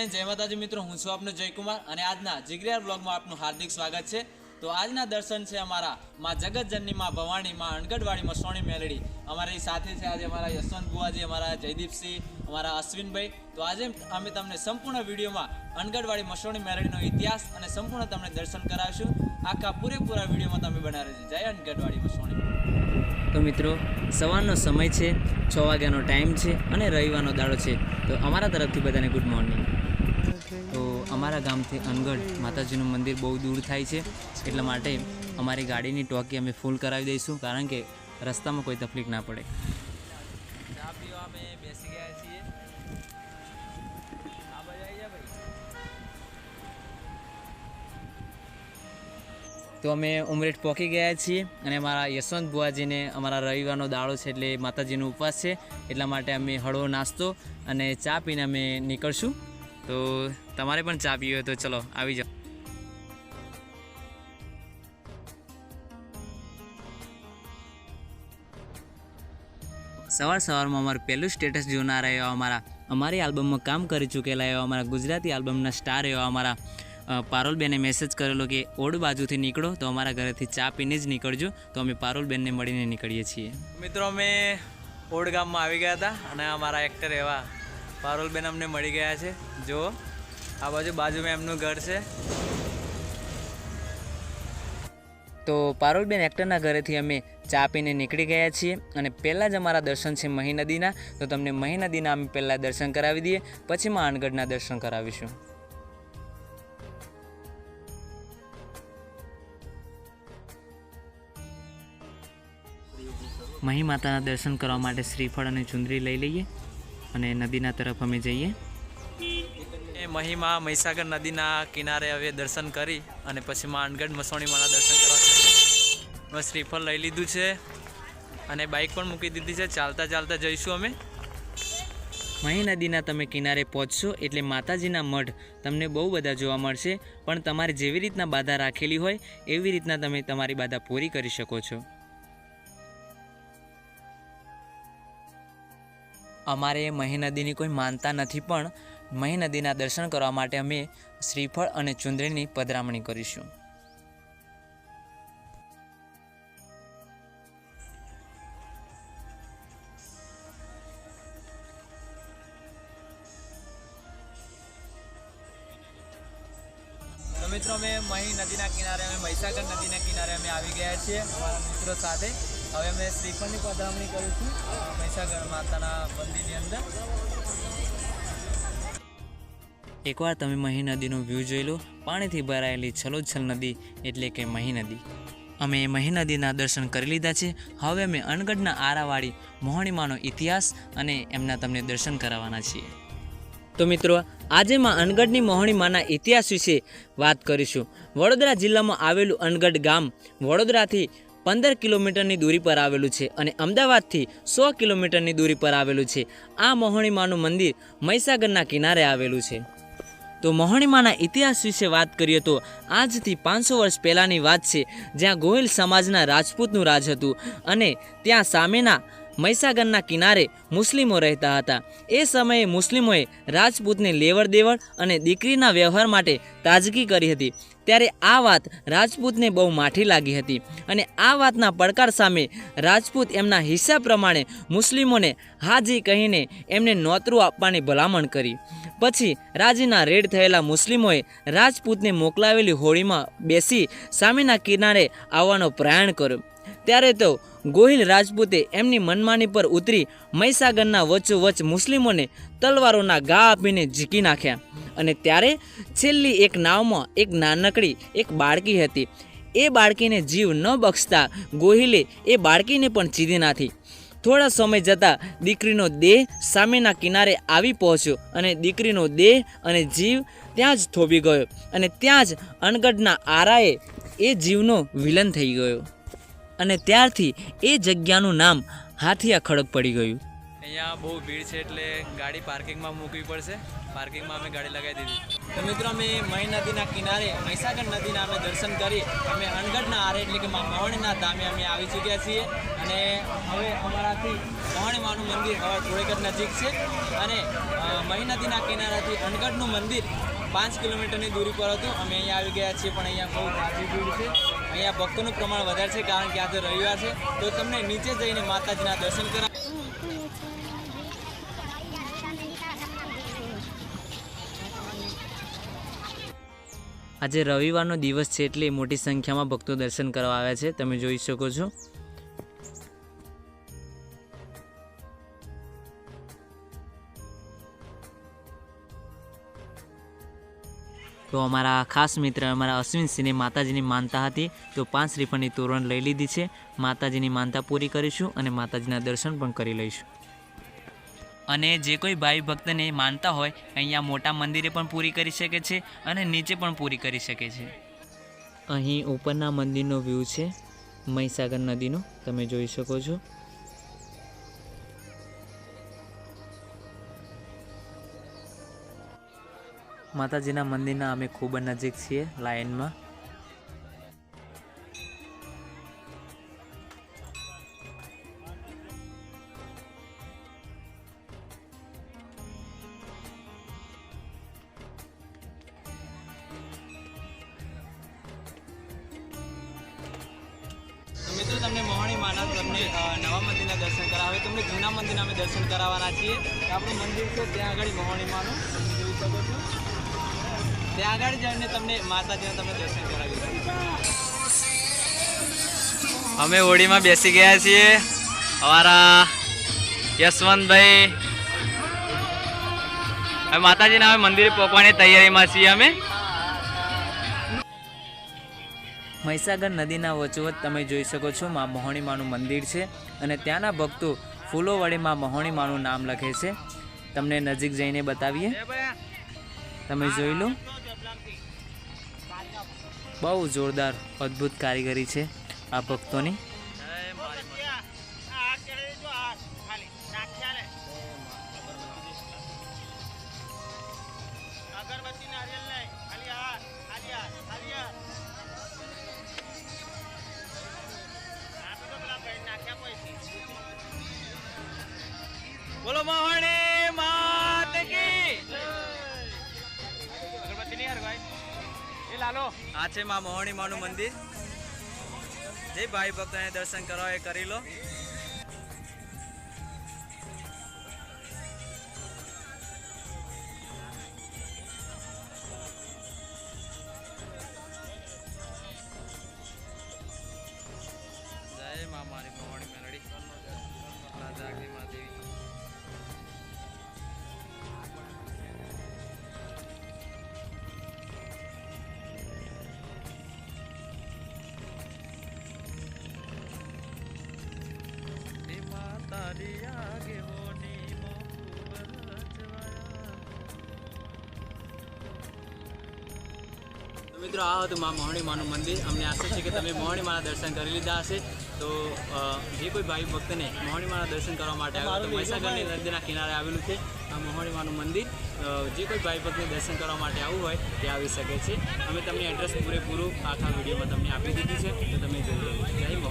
Friends जय माताजी मित्रों हूँ छूँ आपनो जयकुमार અને આજના જીગરિયાર બ્લોગમાં આપનું હાર્દિક સ્વાગત છે। તો આજના દર્શન છે અમારા માં જગતજનની માં ભવાણી માં અનગઢવાડી મસોણી મેલડી। અમારી સાથે છે આજે અમારા યશવંત બુઆજી, અમારા જયદીપસિંહ, અમારા અશ્વિનભાઈ। તો આજે અમે તમને સંપૂર્ણ વિડીયોમાં અનગઢવાડી મસોણી મેલડીનો ઇતિહાસ અને સંપૂર્ણ તમને દર્શન કરાવીશું। આખા પૂરેપૂરા વિડીયોમાં તમે બના રહેજો। જય અનગઢવાડી મસોણી। તો મિત્રો સવારનો સમય છે, 6 વાગ્યાનો ટાઈમ છે અને રવિવારનો દાડો છે। તો અમારા તરફથી બધાને ગુડ મોર્નિંગ। તો અમારા ગામથી અનગઢ માતાજીનું મંદિર બહુ દૂર થાય છે, એટલા માટે અમારી ગાડીની ટોકી અમે ફૂલ કરાવી દઈશું, કારણ કે રસ્તામાં કોઈ તકલીફ ના પડે। ચા પીવા અમે બેસી ગયા છીએ। આ બાજુ આવી જા ભાઈ। તો અમે ઉમરેઠ પહોંચી ગયા છીએ અને અમારા યશવંત બુઆજીને અમારા રવિવારનો દાડો છે એટલે માતાજીનો ઉપવાસ છે, એટલા માટે અમે હળવો નાસ્તો અને ચા પીને અમે નીકળશું। તો તમારે પણ ચા પીવી હોય તો ચલો આવી જાઓ। સવારમાં અમારું પહેલું સ્ટેટસ જોનાર એવા અમારી આલ્બમમાં કામ કરી ચૂકેલા એવા અમારા ગુજરાતી આલ્બમના સ્ટાર એવા અમારા પારુલબેને મેસેજ કરેલો કે ઓડ બાજુથી નીકળો તો અમારા ઘરેથી ચા પીને જ નીકળજો। તો અમે પારુલબેનને મળીને નીકળીએ છીએ। મિત્રો અમે ઓડ ગામમાં આવી ગયા હતા અને અમારા એક્ટર એવા પારુલબેન અમને મળી ગયા છે। જો આ બાજુમાં એમનું ઘર છે। તો પારુલબેન એક્ટરના ઘરેથી અમે ચા પીને નીકળી ગયા છીએ અને પહેલાં જ અમારા દર્શન છે મહી નદીના। તો તમને મહી નદીના અમે પહેલાં દર્શન કરાવી દઈએ, પછી માં અનગઢના દર્શન કરાવીશું। મહી માતાના દર્શન કરવા માટે શ્રીફળ અને ચુંદરી લઈ લઈએ અને નદીના તરફ અમે જઈએ। મહીમાં મહીસાગર નદીના કિનારે હવે દર્શન કરી અને પછી માં અનગઢ મસોણીમાંના દર્શન કરવા મેં શ્રીફળ લઈ લીધું છે અને બાઇક પણ મૂકી દીધી છે। ચાલતા જઈશું અમે। મહી નદીના તમે કિનારે પહોંચશો એટલે માતાજીના મઢ તમને બહુ બધા જોવા મળશે, પણ તમારે જેવી રીતના બાધા રાખેલી હોય એવી રીતના તમે તમારી બાધા પૂરી કરી શકો છો। અમારે મહી નદીની કોઈ માનતા નથી, પણ મહી નદીના દર્શન કરવા માટે અમે શ્રીફળ અને ચુંદરીની પધરામણી કરીશું। તો મિત્રો અમે મહી નદીના કિનારે મહીસાગર નદીના કિનારે અમે આવી ગયા છીએ અમારા મિત્રો સાથે। હવે અમે શ્રીફળની પધરામણી કરીશું મહીસાગર માતાના મંદિરની અંદર। એકવાર તમે મહી નદીનો વ્યૂ જોઈ લો। પાણીથી ભરાયેલી છલોછલ નદી એટલે કે મહી નદી। અમે મહી નદીના દર્શન કરી લીધા છે। હવે અમે અનગઢના આરાવાડી મોહણીમાનો ઇતિહાસ અને એમના તમને દર્શન કરાવવાના છીએ। તો મિત્રો આજે માં અનગઢની મોહણીમાના ઇતિહાસ વિશે વાત કરીશું। વડોદરા જિલ્લામાં આવેલું અનગઢ ગામ વડોદરાથી 15 કિલોમીટરની દૂરી પર આવેલું છે અને અમદાવાદથી 100 કિલોમીટરની દૂરી પર આવેલું છે। આ મોહણીમાનું મંદિર મહીસાગરના કિનારે આવેલું છે। તો મોહણીમાના ઇતિહાસ વિશે વાત કરીએ તો આજથી 500 વર્ષ પહેલાંની વાત છે, જ્યાં ગોહિલ સમાજના રાજપૂતનું રાજ હતું અને ત્યાં સામેના મહીસાગરના કિનારે મુસ્લિમો રહેતા હતા। એ સમયે મુસ્લિમોએ રાજપૂતને લેવડ દેવડ અને દીકરીના વ્યવહાર માટે તાજગી કરી હતી। ત્યારે આ વાત રાજપૂતને બહુ માઠી લાગી હતી અને આ વાતના પડકાર સામે રાજપૂત એમના હિસ્સા પ્રમાણે મુસ્લિમોને હાજી કહીને એમને નોતરું આપવાની ભલામણ કરી। પછી રાજીના રેડ થયેલા મુસ્લિમોએ રાજપૂતને મોકલાવેલી હોડીમાં બેસી સામેના કિનારે આવવાનો પ્રયાણ કર્યો। ત્યારે તો ગોહિલ રાજપૂતે એમની મનમાની પર ઉતરી મહીસાગરના વચ્ચોવચ્ચ મુસ્લિમોને તલવારોના ઘા આપીને ઝીકી નાખ્યા। અને ત્યારે છેલ્લી એક નાવમાં એક નાનકડી એક બાળકી હતી। એ બાળકીને જીવ ન બક્ષતા ગોહિલે એ બાળકીને પણ ચીધી નાખી। થોડા સમય જતાં દીકરીનો દેહ સામેના કિનારે આવી પહોંચ્યો અને દીકરીનો દેહ અને જીવ ત્યાં જ થોભી ગયો અને ત્યાં જ અનગઢના આરાએ એ જીવનો વિલન થઈ ગયો અને ત્યારથી એ જગ્યાનું નામ હાથિયા ખડક પડી ગયું। અહીંયા બહુ ભીડ છે એટલે ગાડી પાર્કિંગમાં મૂકવી પડશે. પાર્કિંગમાં અમે ગાડી લગાવી દીધી. તો મિત્રો અમે મહી નદીના કિનારે મહીસાગર નદીના અમે દર્શન કરી અમે અનગઢના આરે એટલે કે મહોણીના ધામે અમે આવી ચૂક્યા છીએ. અને હવે અમારાથી મહોણી માનું મંદિર હવે થોડીક જ નજીક છે. અને મહી નદીના કિનારાથી અનગઢનું મંદિર 5 કિલોમીટરની દૂરી પર હતું. અમે અહીંયા આવી ગયા છીએ પણ અહીંયા બહુ ગાજી ભીડ છે. અહીંયા ભક્તોનું પ્રમાણ વધારે છે કારણ કે આજે રવિવાર છે. તો તમને નીચે જઈને માતાજીના દર્શન કરા. આજે રવિવારનો દિવસ છે એટલે મોટી સંખ્યામાં ભક્તો દર્શન કરવા આવ્યા છે. તમે જોઈ શકો છો. તો અમારા ખાસ મિત્ર અમારા અશ્વિનસિંહને માતાજીની માનતા હતી તો 5 શ્રીફળની તોરણ લઈ લીધી છે. માતાજીની માનતા પૂરી કરીશું અને માતાજીના દર્શન પણ કરી લઈશું. અને જે કોઈ ભાઈ ભક્તને માનતા હોય અહીંયા મોટા મંદિરે પણ પૂરી કરી શકે છે અને નીચે પણ પૂરી કરી શકે છે. અહીં ઉપરના મંદિરનો વ્યૂ છે મહીસાગર નદીનો, તમે જોઈ શકો છો. માતાજીના મંદિરના અમે ખૂબ જ નજીક છીએ લાઇનમાં. મિત્રો તમને મહોણી માના તમને નવા મંદિરના દર્શન કરાવે. તમને જૂના મંદિરના અમે દર્શન કરાવવાના છીએ. આપણું મંદિર છે ત્યાં આગળ મહોણી માનું તમે જોઈ શકો છો. ત્યાં આગળ જઈને તમને માતાજીના તમને દર્શન કરાવીશું. અમે હોડીમાં બેસી ગયા છીએ. અમારા યશવંતભાઈ હવે માતાજીના અમે મંદિરે પહોંચવાની તૈયારીમાં છીએ. અમે મહીસાગર નદીના વચોવચ તમે જોઈ શકો છો માં મહોણી માનું મંદિર છે. અને ત્યાંના ભક્તો ફૂલો વડે માં મહોણી માનું નામ લખે છે. તમને નજીક જઈને બતાવીએ, તમે જોઈ લો. બહુ જોરદાર અદ્ભુત કારીગરી છે આ ભક્તોની. બોલો મહોણી માત કી અગરબત્તી નહીં યાર ભાઈ એ લાલો. આ છે માં મહોણી માનું મંદિર. જે ભાઈ ભક્તોને દર્શન કરવા એ કરી લો. જય માં મારી મહોણી મેલડી રાજાગ્નિ માં દેવી. મિત્રો આ હતું માં મહોણી માનું મંદિર. અમને આશા છે કે તમે મહોણી માના દર્શન કરી લીધા હશે. તો જે કોઈ ભાઈ ભક્તને મહોણી માના દર્શન કરવા માટે આવ્યો તો મહીસાગરની નદીના કિનારે આવેલું છે આ મહોણી માનું મંદિર. જે કોઈ ભાઈ ભક્તને દર્શન કરવા માટે આવવું હોય તે આવી શકે છે. અમે તમને એડ્રેસ પૂરેપૂરું આખા વિડીયોમાં તમને આપી દીધી છે તો તમે જોઈ લો. જય